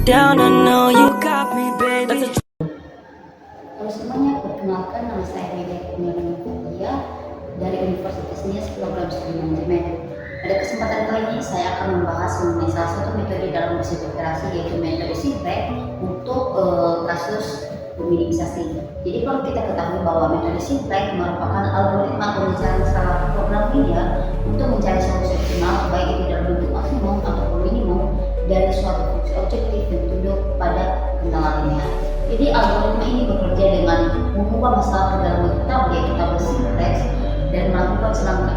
down, I know you got me, baby. Halo semuanya, perkenalkan nama saya Media Kurnia dari Universitas Nias Program Studi Manajemen. Pada kesempatan kali ini saya akan membahas mengenai salah satu metode dalam psikoterapy, yaitu metode Simplex untuk kasus minimalisasi. Jadi kalau kita ketahui bahwa metode Simplex merupakan algoritma pembicaraan skala program linear untuk mencari solusi optimal, baik itu dalam bentuk maksimum ataupun minimum dari suatu fungsi objektif yang tunduk pada kendala linear. Jadi algoritma ini bekerja dengan mengubah masalah ke dalam bentuk tabel, yaitu tabel Simplex, dan melakukan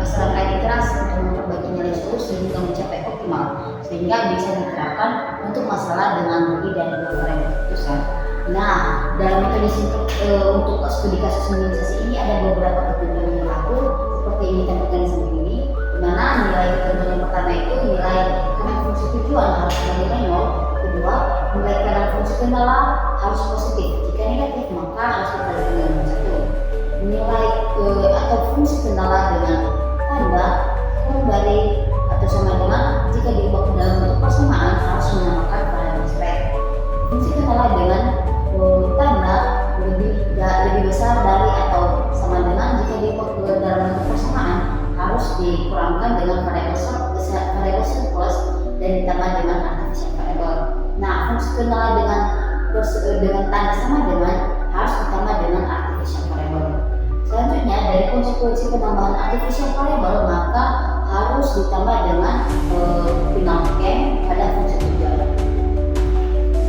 serangkaian iterasi untuk memperbaiki nilai solusi hingga mencapai optimal, sehingga bisa diterapkan untuk masalah dengan lebih dari beberapa keputusan. Nah, dalam metode Simplex untuk studi kasus minimalisasi ini ada beberapa ketentuan yang berlaku, seperti ini tambahkan di samping ini, di mana nilai ketentuan yang pertama itu nilai kanan fungsi tujuan harus bernilai 0. Kedua, nilai kanan fungsi kendala harus positif. Jika negatif, maka harus dibalikan dengan 1. Nilai atau fungsi kendala dengan tanda kurang dari atau sama dengan jika diubah ke dalam bentuk persamaan harus menamakan variabel Simplex. Fungsi kendala dengan tanda lebih besar dari atau sama dengan jika diubah ke dalam bentuk persamaan harus dikurangkan dengan variabel surplus dan ditambah dengan artificial variable. Nah, fungsi kendala dengan tanda sama dengan harus ditambah dengan artificial variable. Selanjutnya, dari konsekuensi penambahan artificial variable maka harus ditambah dengan final cam pada fungsi tujuan.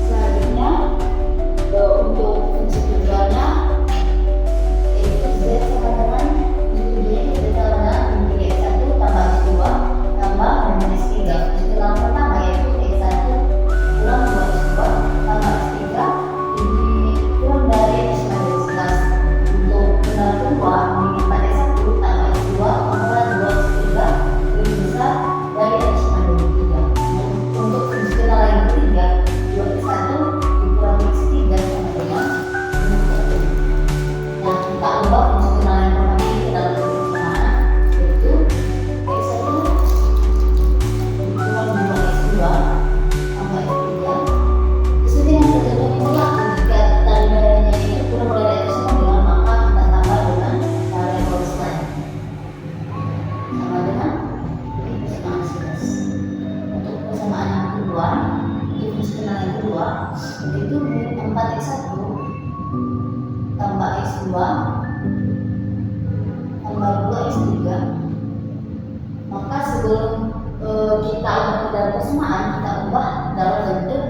Selanjutnya, untuk fungsi tujuannya itu Z sama dengan tujuannya itu sama dengan X1 tambah X2 tambah minus 3. Setelah pertama yaitu X1 kurang 2X2 tambah X3 ini kurang dari X minus 11. Untuk kendala kedua ini pada X1 tambah X2 tambah 2X3 lebih besar dari X minus 3. Untuk fungsi kendala yang ketiga 2X1 dikurangi X3 sama dengan minus 1. Nah, kita ubah fungsi kendala yang pertama ini ke dalam bentuk persamaan, yaitu X1 kurang 2X2 tambah X3. Sesuai dengan ketentuan yang berlaku, jika tandanya itu kurang dari atau sama dengan maka kita tambah dengan variabel selain sama dengan persamaan 11. Untuk persamaan yang kedua, fungsi kendala yang kedua itu 4X1 tambah X2 tambah 2X3. Maka sebelum kita ubah ke dalam persamaan, kita ubah dalam bentuk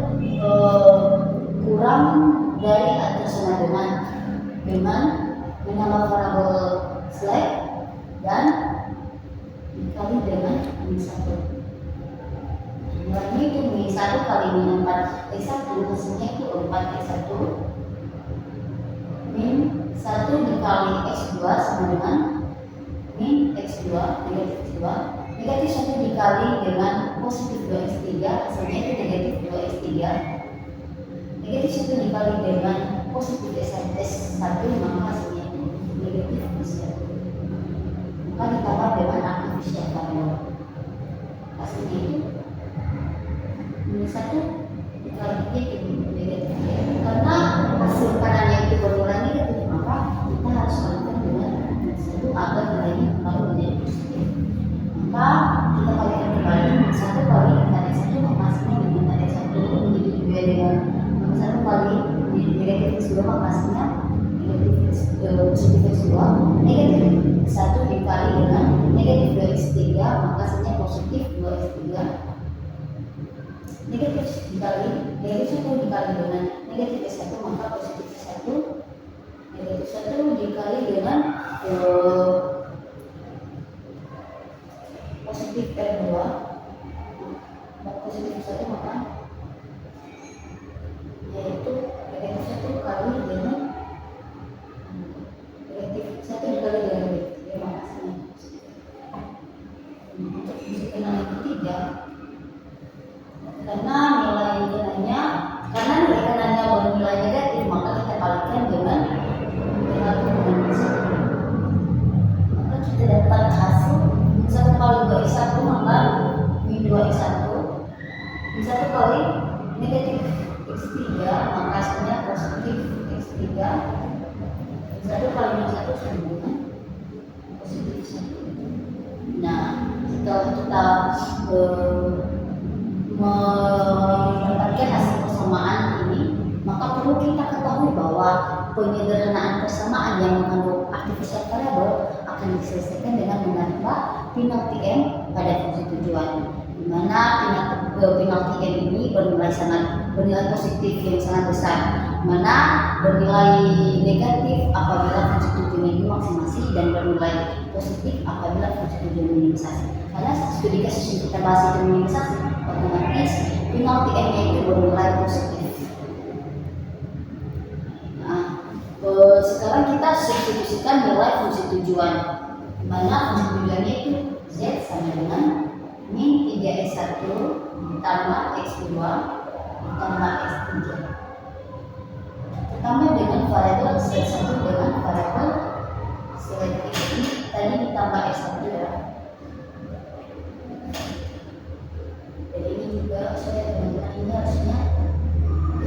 kurang dari atau sama dengan menambah variabel slack dan dikali dengan min 1. Nilainya itu min 1 kali min 4X1 hasilnya itu 4X1 min 1 dikali X2 sama dengan min X2 negatif X2 negatif 1 dikali dengan positif 2X3 hasilnya itu negatif 2X3 negatif 1 dikali dengan positif S1 maka hasilnya itu negatif S1. Maka ditambah dengan artificial variable hasilnya itu min 1 dikali negatif 3. Karena hasil kanannya itu berulang negatif maka kita harus kalikan dengan min 1 agar nilainya kembali menjadi positif. Maka kita kalikan kembali min 1 kali tan X1 maka hasilnya dengan tan X1 begitu juga dengan min 1 kali negatif X2 maka hasilnya negatif positif X2 negatif 1 dikali dengan negatif 2X3 maka hasilnya positif 2X3 negatif dikali negatif 1 dikali dengan negatif S1 maka positif S1 negatif 1 dikali dengan positif R2 positif S1 maka yaitu negatif 1 kali dengan negatif 1 dikali dengan negatif 3 maka hasilnya positif. Untuk fungsi kendala yang ketiga, karena nilai kanannya bernilai negatif maka kita kalikan dengan min 1. X3 maka hasilnya positif X3 X1 kali minus 1 sama dengan positif 1. Nah setelah kita mendapatkan hasil persamaan ini, maka perlu kita ketahui bahwa penyederhanaan persamaan yang mengandung artificial variable akan diselesaikan dengan menambah penalti M pada fungsi tujuan, di mana penalti M ini bernilai positif yang sangat besar, mana bernilai negatif apabila fungsi tujuan ini maksimasi dan bernilai positif apabila fungsi tujuan minimalisasi. Karena ketika kita bahas itu minimalisasi, otomatis penalti M nya itu bernilai positif. Nah, sekarang kita substitusikan nilai fungsi tujuan, di mana fungsi tujuannya itu Z sama dengan min 3x1 ditambah x2 ditambah x3 ditambah dengan variabel z1 dengan variabel selektif ini tadi ditambah x1 ya. Jadi ini juga saya teman-teman ini harusnya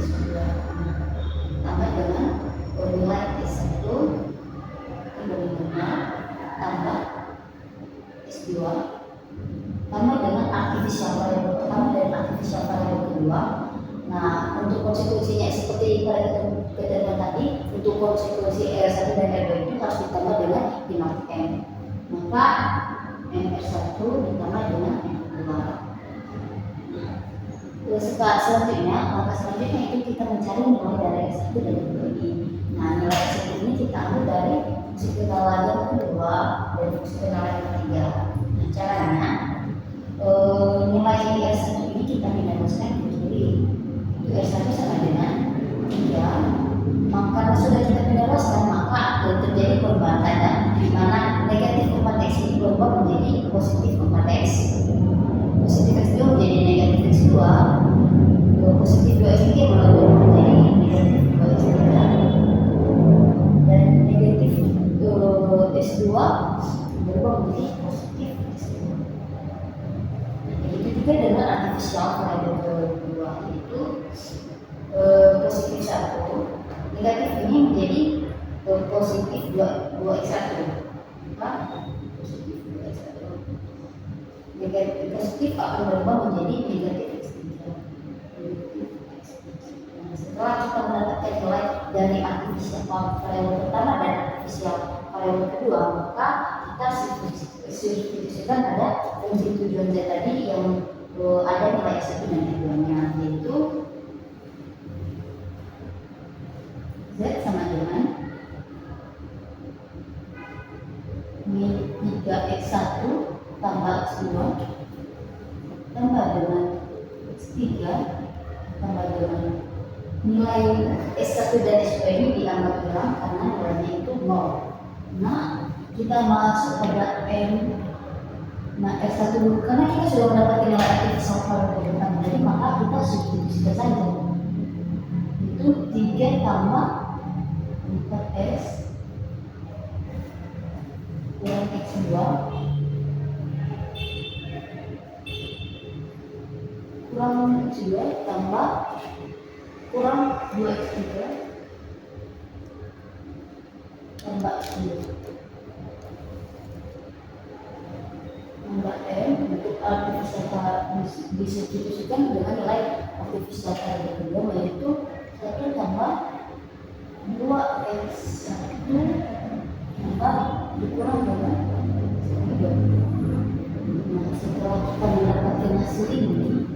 x2 tambah dengan nilai x1 tambah x2 tambah dengan artificial variable pertama dan artificial variable kedua. Nah, untuk konsekuensinya seperti pada ketentuan tadi, untuk konsekuensi R1 dan R2 itu harus ditambah dengan penalti M. Maka MR1 ditambah dengan M2. Selanjutnya, maka selanjutnya itu kita mencari nilai dari R1 dan R2 ini. Nah, nilai R1 ini kita ambil dari fungsi kenalan yang kedua dan fungsi kenalan yang ketiga. Nah, caranya nilai R1 ini kita pindah-pindah ke kiri. R1 sama dengan 3. Maka karena sudah kita pindah-pindah maka terjadi perubahan tanda di mana negatif 4x ini berubah menjadi positif 4x. Positif x2 menjadi negatif x2. Positif 2x3 berubah menjadi negatif 2x3. Dan negatif x2 berubah menjadi positif x2. Begitu juga dengan artificial variable kedua itu positif 1, negatif ini menjadi positif 2x1. Positif 2x1. Negatif positif akan berubah menjadi negatif x3. Nah, setelah kita mendapatkan nilai dari artificial variable pertama dan artificial variable kedua, maka kita substitusikan pada fungsi tujuan Z tadi yang ada nilai x1 dan x2-nya, yaitu Z sama dengan min 3x1 tambah x2 tambah dengan x3 tambah dengan nilai x1 dan x2 ini dianggap hilang karena nilainya itu 0. Nah, kita masuk pada M. Nah, x1 dulu karena kita sudah mendapatkan nilai artificial variable pertama, jadi maka kita substitusikan saja. Itu 3 tambah 4x kurang x2 kurang x2 tambah kurang 2x3 tambah x2 tambah M untuk artificial disubstitusikan dengan nilai artificial variable kedua, yaitu 1 tambah 2x1 tambah dikurang dengan 3. Nah, setelah kita mendapatkan hasil ini,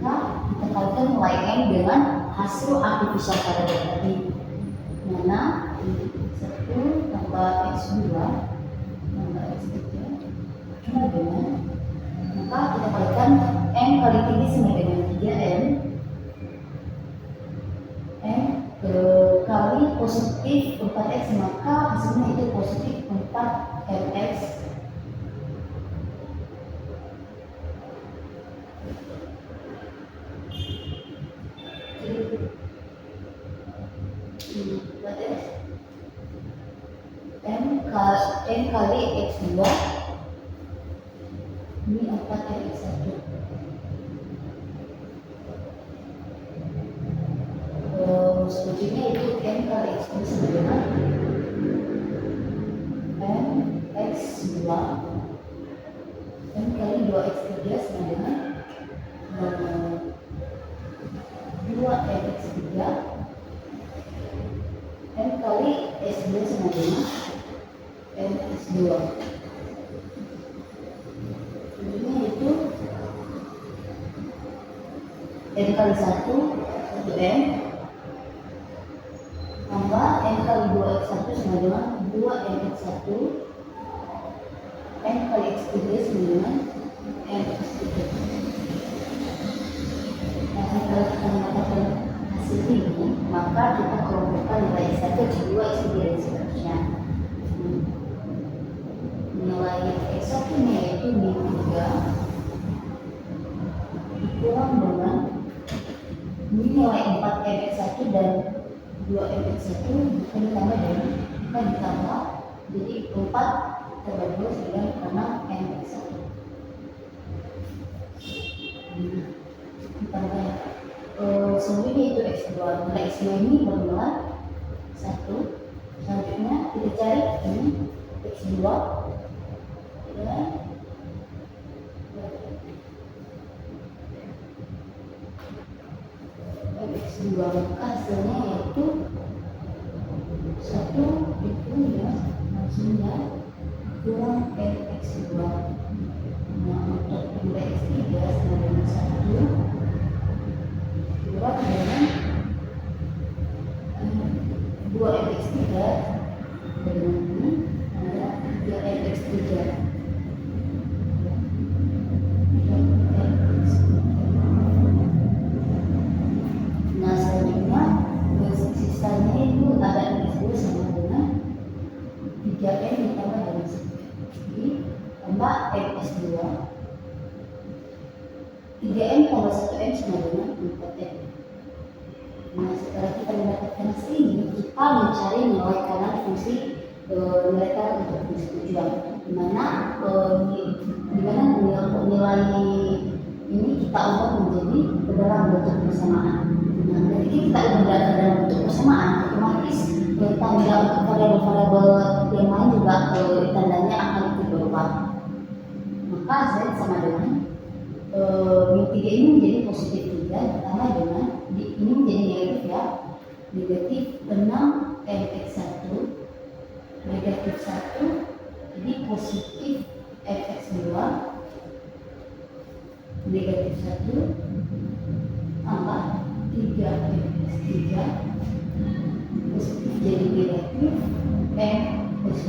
maka kita kalikan nilai M dengan hasil artificial variable tadi, mana 1 tambah x2 tambah x3 sama dengan, maka kita kalikan M kali 3 sama dengan 3M. M kali positif 4x, maka hasilnya itu positif 4mx. M kali x2 ini 4x1. selanjutnya itu n kali x sama dengan mx2 n kali 2x3 sama dengan 2mx3 n kali x2 sama dengan mx2. Selanjutnya itu n kali 1 n tambah n kali 2x1 sama dengan 2mx1 n kali x3 sama dengan mx3. Nah, kalau kita mendapatkan hasil ini, maka kita kelompokkan nilai x1, x2, x3 dan seterusnya. Nilai x1 yaitu min3 dikurang dengan nilai 4mx1 dan 2mx1 bukan ditambah dengan bukan ditambah, jadi 4 tambah 2 sama dengan 6mx1 ditambah selanjutnya itu x2. Nilai x2 ini bernilai 1. Selanjutnya kita cari ini x2 dan x2, maka hasilnya yaitu 1 itu ya langsungnya kurang mx2. Nah, untuk nilai x3 sama dengan 1 kurang dengan 2mx3 dengan ini ada 3mx3. Nah, selanjutnya sisanya itu ada x2 sama dengan 3m ditambah dengan 1 tambah ms2. 3m tambah 1m sama dengan 4m. Nah, setelah kita mendapatkan hasil ini, kita mencari nilai kanan fungsi nilai kanan untuk fungsi tujuan, di mana nilai ini kita ubah menjadi dalam bentuk persamaan. Nah, ketika kita ubah dalam bentuk persamaan, otomatis tanda untuk variabel-variabel yang lain juga tandanya akan ikut berubah. Maka z sama dengan min 3 ini menjadi positif 3 ditambah dengan ini menjadi negatif ya, negatif 6mx1 negatif 1, jadi positif mx2 negatif 1 tambah 3mx3 positif jadi negatif mx2.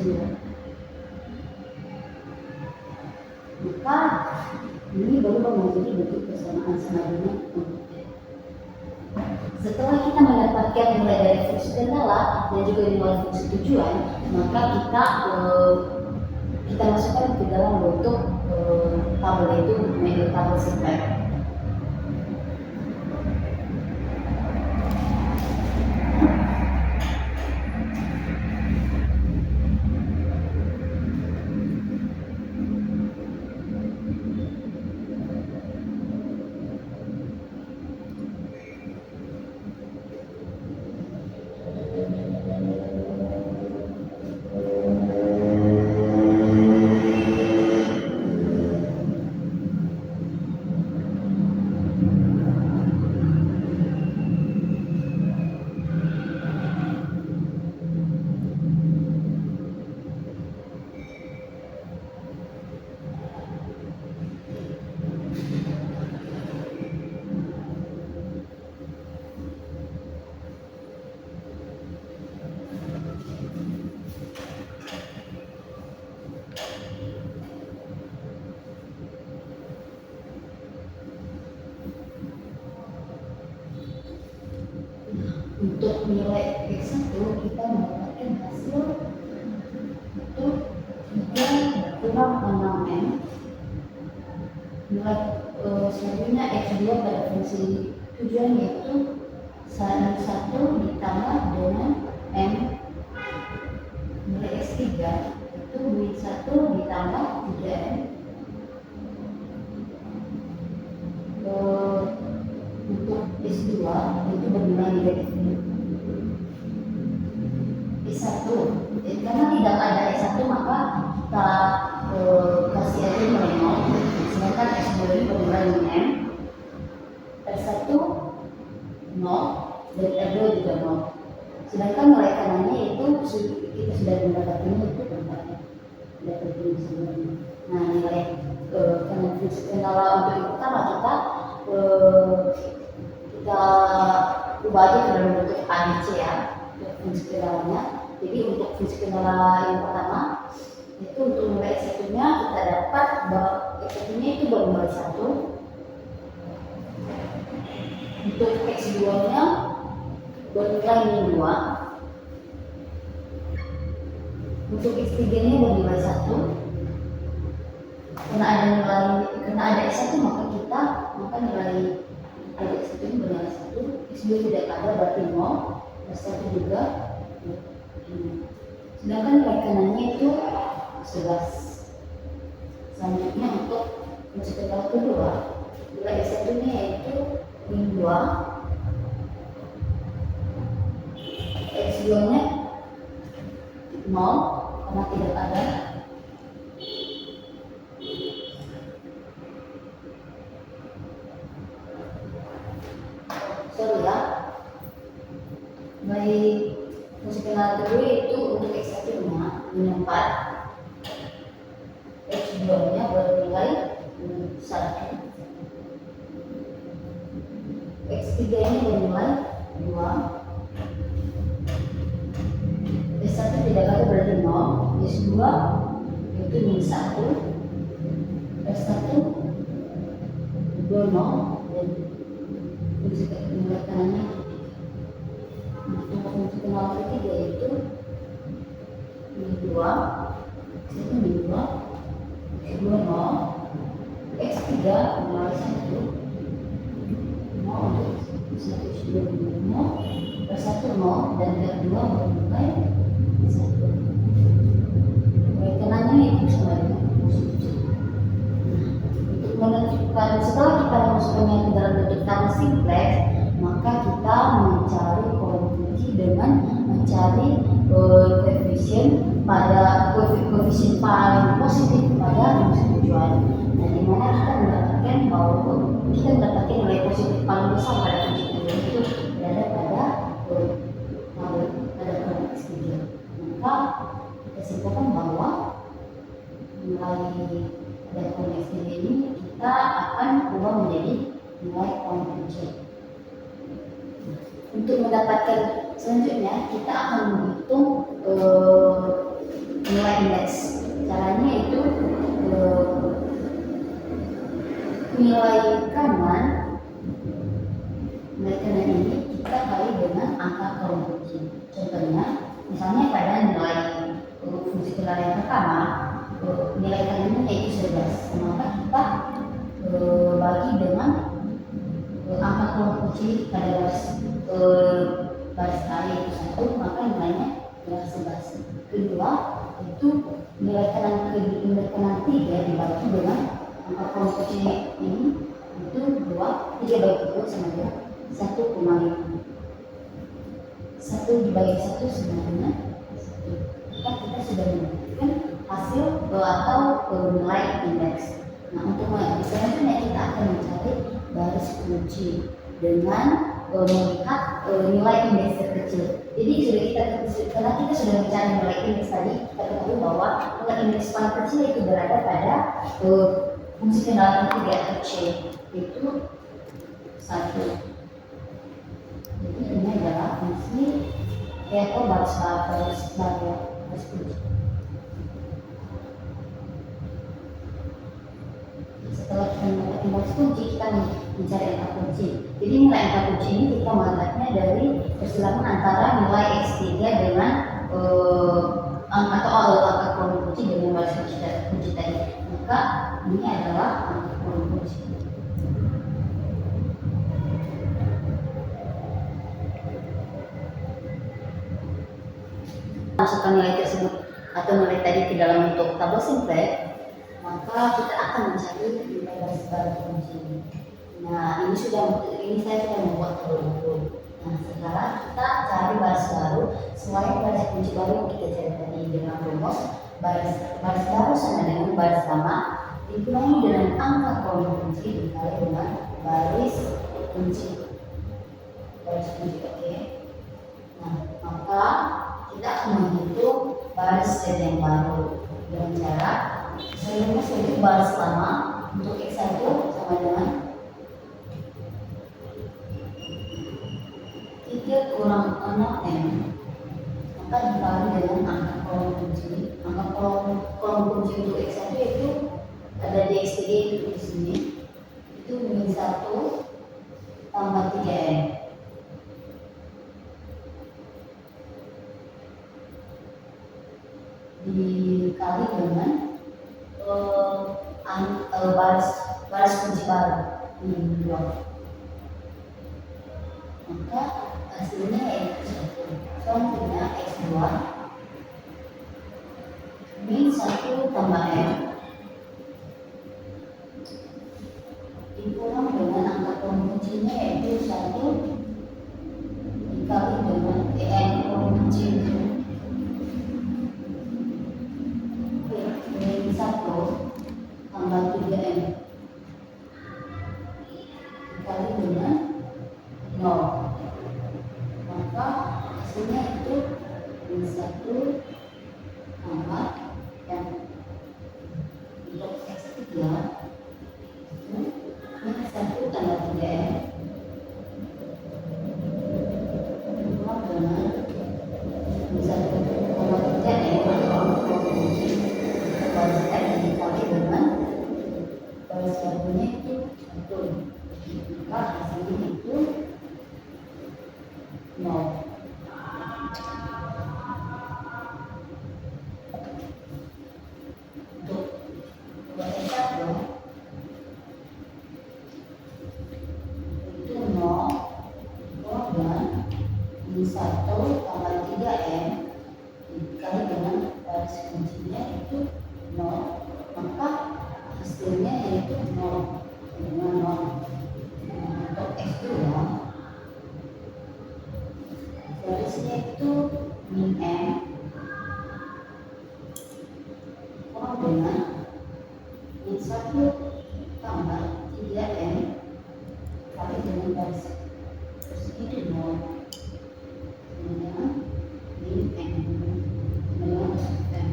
Maka ini berubah menjadi bentuk persamaan sama dengan 4. Setelah kita mendapatkan nilai dari fungsi kendala dan juga nilai fungsi tujuan, maka kita masukkan ke dalam bentuk tabel, yaitu tabel sequence. Untuk nilai x1 kita mendapatkan hasil itu 3 kurang 6m. Nilai selanjutnya x2 pada fungsi tujuan yaitu 1 ditambah dengan m. Nilai x3 itu min 1 ditambah 3m. Untuk S2 itu bernilai negatif S1. Karena tidak ada S1 maka kita kasih aja nilai 0. Sedangkan S2 ini bernilai M. R1 0 dan R2 juga 0. Sedangkan nilai kanannya itu kita sudah mendapatkannya itu berapa? Dapat ini sebenarnya. Nah, nilai kanan fungsi kendala untuk yang pertama kita ubah aja ke dalam bentuk ABC ya, untuk fungsi kendalanya. Jadi untuk fungsi kendala yang pertama itu untuk nilai X1-nya kita dapat bahwa X1-nya itu bernilai 1. Untuk X2-nya bernilai min 2. Untuk X3-nya bernilai 1. Karena ada S1 maka nilai ada X1 ini bernilai 1. X2 tidak ada berarti 0. S1 juga. Sedangkan nilai kanannya itu 11. Selanjutnya untuk fungsi kendala kedua, nilai S1-nya yaitu min 2. X2-nya 0 karena tidak ada. Sorry ya. Baik, fungsi kendala kedua itu untuk X1-nya min 4. X2-nya bernilai 1. X3-nya bernilai 2. S1 tidak ada berarti 0. S2 itu min 1. S1 2 0 dan fungsi nilai kanannya. Untuk fungsi kendala ketiga itu min 2. X1 min 2. X2 0. X3 bernilai 1. 0 untuk S1 X2 bernilai 0. R1 0 dan R2 bernilai 1. Nilai kanannya itu sama dengan positif. Untuk menentukan setelah kita memasukkannya ke dalam bentuk tanda simplex, maka kita mencari kolom kunci dengan mencari koefisien paling positif pada fungsi tujuan. Nah, di mana kita mendapatkan nilai positif paling besar pada fungsi tujuan itu berada pada kolom X3. Maka kita simpulkan bahwa nilai dari kolom X3 ini kita akan ubah menjadi nilai kolom kunci. Untuk mendapatkan selanjutnya kita akan menghitung nilai indeks. Caranya itu nilai kanan ini kita kali dengan angka kolom kunci. Contohnya, misalnya pada nilai fungsi kendala yang pertama, nilai kanannya yaitu 11. Maka kita bagi dengan angka kolom kunci pada baris A yaitu 1, maka nilainya adalah 11. Kedua, itu nilai kanan 3 dibagi dengan angka kolom kunci ini itu 2, 3 bagi 2 sama dengan 1,5. 1 dibagi 1 sama dengan 1. Maka kita sudah mendapatkan hasil atau nilai indeks. Nah, untuk selanjutnya kita akan mencari baris kunci dengan melihat nilai indeks terkecil. Jadi karena kita sudah mencari nilai indeks tadi, kita ketahui bahwa nilai indeks paling kecil itu berada pada fungsi kendala ketiga atau C, itu 1. Jadi ini adalah fungsi atau baris kunci. Setelah kita mendapatkan baris kunci, kita mencari angka kunci. Jadi nilai angka kunci ini kita melihatnya dari persilangan antara nilai X3 dengan atau angka kolom kunci dengan baris kunci tadi. Maka ini adalah angka kolom kunci. Masukkan nilai tersebut atau nilai tadi ke dalam bentuk tabel simplex, maka kita akan mencari nilai baris kunci. Nah, ini saya sudah membuat tabel buku. Nah, sekarang kita cari baris baru. Selain baris kunci baru yang kita cari tadi dengan rumus, baris baru sama dengan baris lama dikurangi dengan angka kolom kunci dikali dengan baris kunci. Oke. Nah, maka kita akan menghitung baris set yang baru dengan cara sebelumnya untuk baris lama untuk X1 sama dengan 3 kurang 6M, maka dikali dengan angka kolom kunci. Angka kolom kunci untuk X1 itu ada di XTD itu di sini, itu min 1 tambah 3M. Dikali dengan baris kunci baru ini 2, maka hasilnya yaitu 1. Selanjutnya X2 min 1 tambah M dikurang dengan angka kolom kuncinya yaitu 1 dikali dengan M kolom kunci itu min 1 tambah 3M dikali dengan 0, maka hasilnya itu min 1 tambah M. Untuk X3 min 1 tambah 3M dikurangi dengan min 1 tambah 3M baris M dikali dengan baris barunya itu 1, maka hasilnya itu 0. Untuk X1 itu 0 dengan min 1 tambah 3M dikali dengan baris kuncinya itu 0, maka hasilnya yaitu 0 dengan 0. Untuk X2 barisnya itu min M kurang dengan min 1 tambah 3M kali dengan baris itu 0 dengan min M dengan M.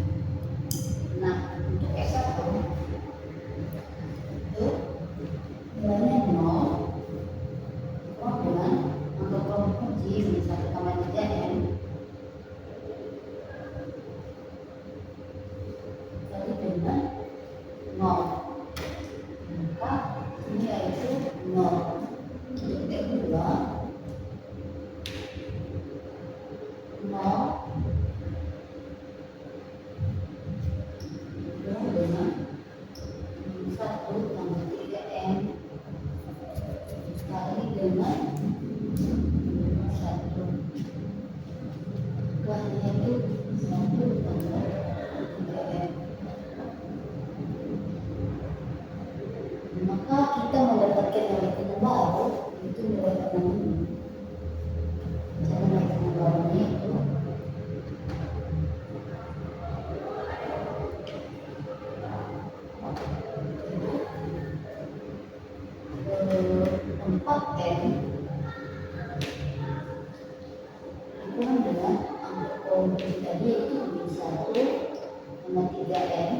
Nah, untuk S1 itu nilainya 0 kurang dengan angka kolom kunci min 1 tambah 3M kali dengan 0, maka ini yaitu 0. Untuk X2 0 dengan min 1 tambah 3M kali dengan 1, kuahnya itu 1 tambah 3M, maka kita mendapatkan nilai tengah baru itu nilai tengah ini. Cara nilai tengah barunya itu 4M dikurang dengan angka kolom kunci tadi itu min 1 tambah 3M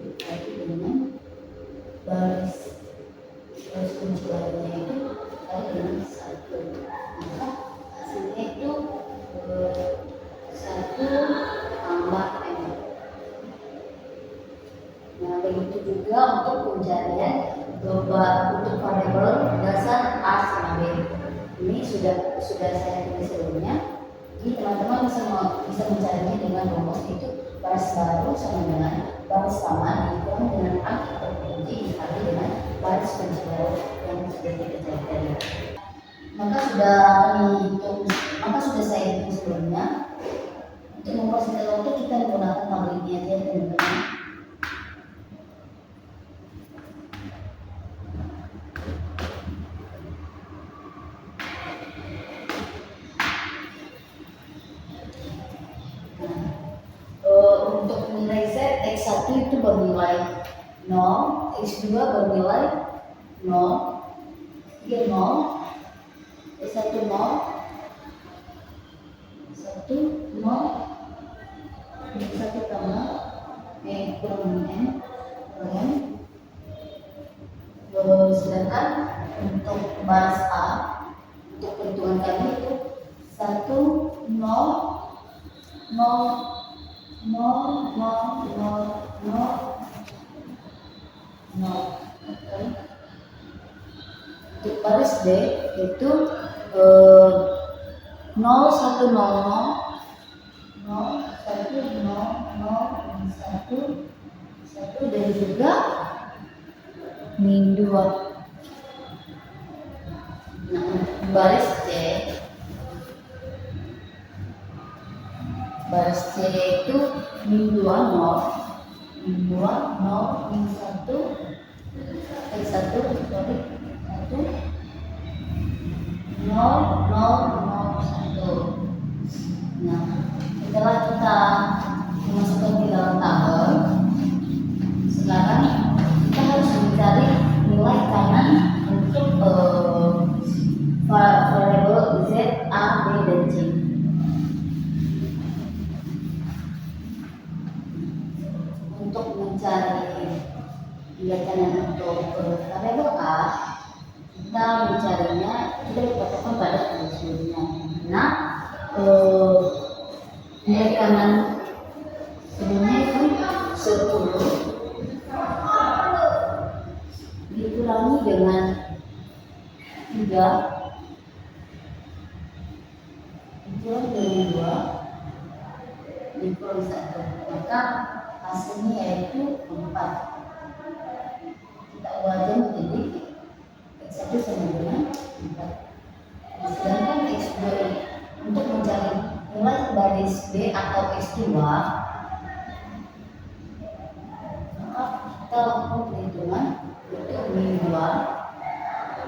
dikali dengan baris kunci barunya itu kali dengan 1, maka hasilnya itu 1 tambah M. Nah, begitu juga untuk pencarian untuk variabel dasar A sama B. Ini sudah saya tulis sebelumnya. Jadi teman-teman bisa mencarinya dengan rumus itu baris baru sama dengan baris lama dikurang dengan angka kunci dikali dengan baris kunci baru yang sudah kita cari tadi. Maka sudah saya hitung sebelumnya. Untuk mempersingkat waktu kita menggunakan tabel ini aja teman-teman. X1 itu bernilai 0, X2 bernilai 0, dia 0, X1 0, 1 0, X1 tambah kurang N, sedangkan untuk baris A, untuk perhitungan kami itu 1 0 0 0 0 0 0. Untuk baris D itu 0 1 0 0 1 0 0 1 dan juga min 2. Nah, untuk baris C itu min 2 0, min 2 0, min 1 1 sorry 1 0 0 0 1. Nah, setelah kita memasukkan di dalam tabel, sekarang kita harus mencari nilai kanan untuk variabel Z, A, B, dan C. Untuk mencari nilai kanan untuk variabel A, kita mencarinya, kita dipatokan pada fungsinya. Nah, nilai kanan sebelumnya itu 10 dikurangi dengan 3 dikurangi dengan 2 dikurangi 1, maka hasilnya yaitu 4. Kita ubah menjadi X1 sama dengan 4. Sedangkan X2 untuk mencari nilai baris B atau X2, maka kita lakukan perhitungan itu min 2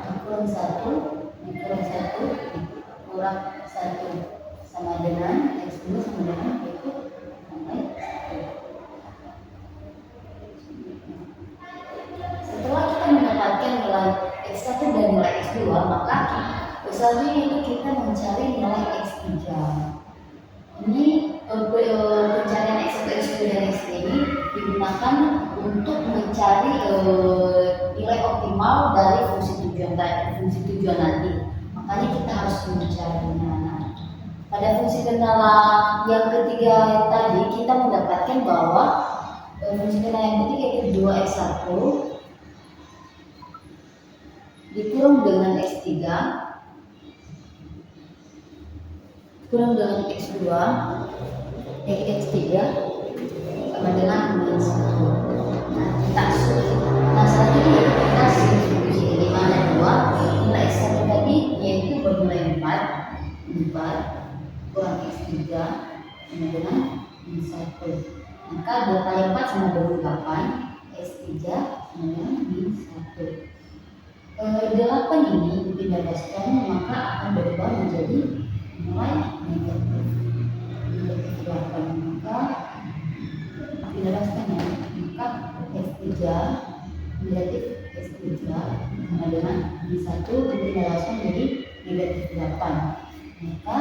dikurang 1 dikurang 1 dikurang 1 sama dengan X2 sama dengan itu nilai 1. Setelah kita mendapatkan nilai X1 dan nilai X2, maka selanjutnya itu kita mencari nilai X3. Ini pencarian X1, X2, dan X3 ini digunakan untuk mencari nilai optimal dari fungsi tujuan nanti. Makanya kita harus mencarinya. Pada fungsi kendala yang ketiga tadi kita mendapatkan bahwa fungsi kendala yang ketiga itu 2x1 dikurang dengan x3 kurang dengan x2 x3 sama dengan minus 1. Nah, selanjutnya kita substitusi ini mana 2 nilai x1 tadi yaitu bernilai 4 kurang x3 sama dengan minus 1. Maka 2 kali 4 sama dengan 8, x3 sama dengan minus 1. 8 ini dibebaskan maka akan berubah menjadi nilai negatif 8. Maka dibebaskan ya, maka x3 negatif x3 sama dengan minus 1 dibebaskan jadi negatif 8. Maka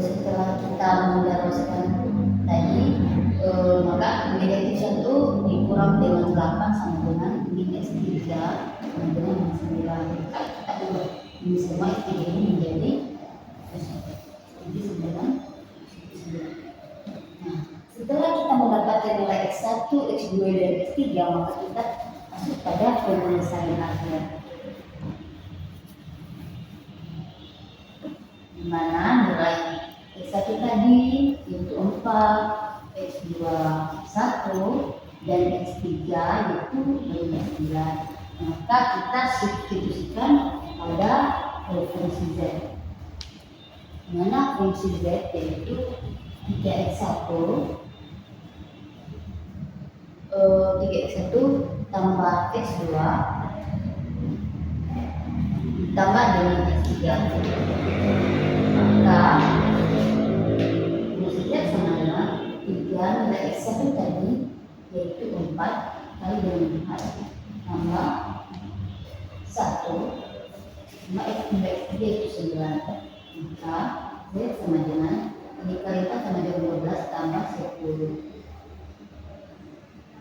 setelah kita mendaraskan tadi, maka negatif 1 dikurang dengan 8 sama dengan minus 3 sama dengan minus 9. Ini semua x3 ini menjadi 9. Nah, setelah kita mendapatkan nilai x1, x2, dan x3, maka kita masuk pada penyelesaian akhir, di mana nilai x1 tadi yaitu 4, x2 1, dan x3 yaitu 9. Maka kita substitusikan pada fungsi z, di mana fungsi z yaitu 3x1 3x1 tambah x2 ditambah dengan x3, maka x3 sama dengan 3 nilai x1 tadi yaitu 4 kali dengan 4 tambah 1 sama nilai x3 yaitu 9, maka Z sama dengan ini kali 4 sama dengan 12 tambah 10.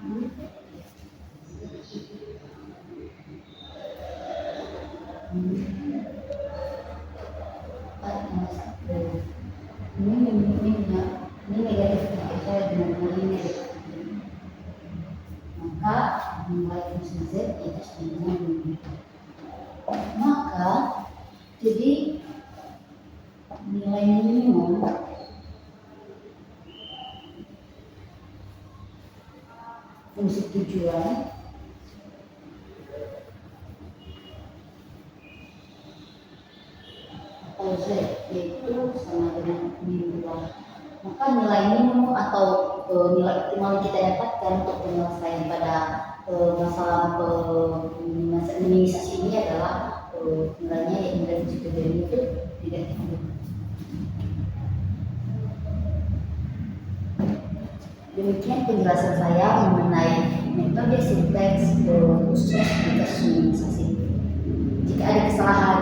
Ini negatif, saya dengan ini negatif. Maka nilai fungsi Z itu sama dengan maka jadi nilai minimum fungsi tujuan atau Z yaitu sama dengan min 2. Maka nilai minimum atau nilai optimal yang kita dapatkan untuk penyelesaian pada masalah minimisasi ini adalah nilainya yang nilai fungsi tujuan itu negatif. Demikian penjelasan saya mengenai metode sinteks khusus aplikasi minimisasi. Jika ada kesalahan